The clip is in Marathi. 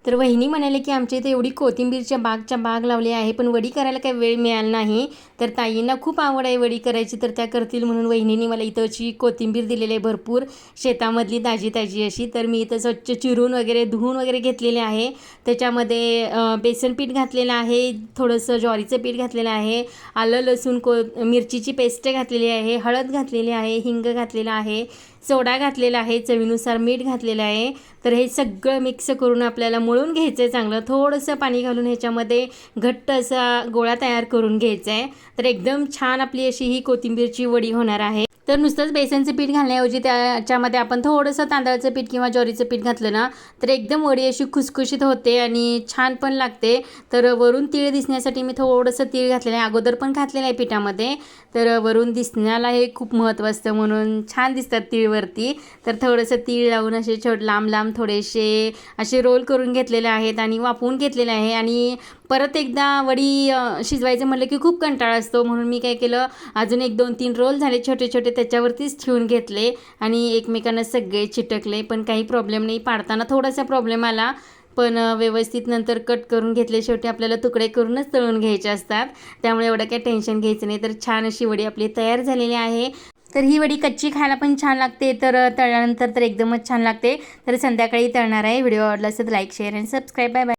तर वहिनी म्हणाले की आमच्या इथे एवढी कोथिंबीरच्या बाग लावली आहे, पण वडी करायला काही वेळ मिळाला नाही. तर ताईंना खूप आवड आहे वडी करायची, तर त्या करतील म्हणून वहिनींनी मला इथंची कोथिंबीर दिलेली आहे भरपूर, शेतामधली ताजी ताजी अशी. तर मी इथं स्वच्छ चिरून वगैरे धुवून वगैरे घेतलेले आहे. त्याच्यामध्ये बेसन पीठ घातलेलं आहे, थोडंसं ज्वारीचं पीठ घातलेलं आहे, आलं लसूण मिरचीची पेस्ट घातलेली आहे, हळद घातलेली आहे, हिंग घातलेला आहे, सोडा घातलेला आहे, चवीनुसार मीठ घातलेलं आहे. तर हे सगळं मिक्स करून आपल्याला मळून घ्यायचं आहे चांगलं. थोडंसं पाणी घालून ह्याच्यामध्ये घट्ट असा गोळा तयार करून घ्यायचा आहे. तर एकदम छान आपली अशी ही कोथिंबीरची वडी होणार आहे. तर नुसतंच बेसनचं पीठ घालण्याऐवजी त्याच्यामध्ये आपण थोडंसं तांदळाचं पीठ किंवा ज्वारीचं पीठ घातलं ना, तर एकदम वडी अशी खुसखुशीत होते आणि छान पण लागते. तर वरून तीळ दिसण्यासाठी मी थोडंसं तीळ घातलेलं आहे, अगोदर पण घातलेलं आहे पिठामध्ये. तर वरून दिसण्याला हे खूप महत्त्व असतं म्हणून छान दिसतात तीळवरती. तर थोडंसं तीळ लावून असे लांब लांब थोडेसे असे रोल करून घेतलेले आहेत आणि वाफवून घेतलेले आहे. आणि परत एकदा वडी शिजवायचं म्हटलं की खूप कंटाळा असतो, म्हणून मी काय केलं, अजून 1-2-3 रोल झाले छोटे छोटे, त्याच्यावरतीच ठेवून घेतले आणि एकमेकांना सगळे चिटकले. पण काही प्रॉब्लेम नाही, पाडताना थोडासा प्रॉब्लेम आला, पण व्यवस्थित नंतर कट करून घेतले. शेवटी आपल्याला तुकडे करूनच तळून घ्यायचे असतात, त्यामुळे एवढं काही टेन्शन घ्यायचं नाही. तर छान अशी वडी आपली तयार झालेली आहे. तर ही वडी कच्ची खायला पण छान लागते, तर तळल्यानंतर तर एकदमच छान लागते. तर संध्याकाळी तळणार आहे. व्हिडिओ आवडला असेल तर लाईक, शेअर आणि सबस्क्राईब. Bye bye.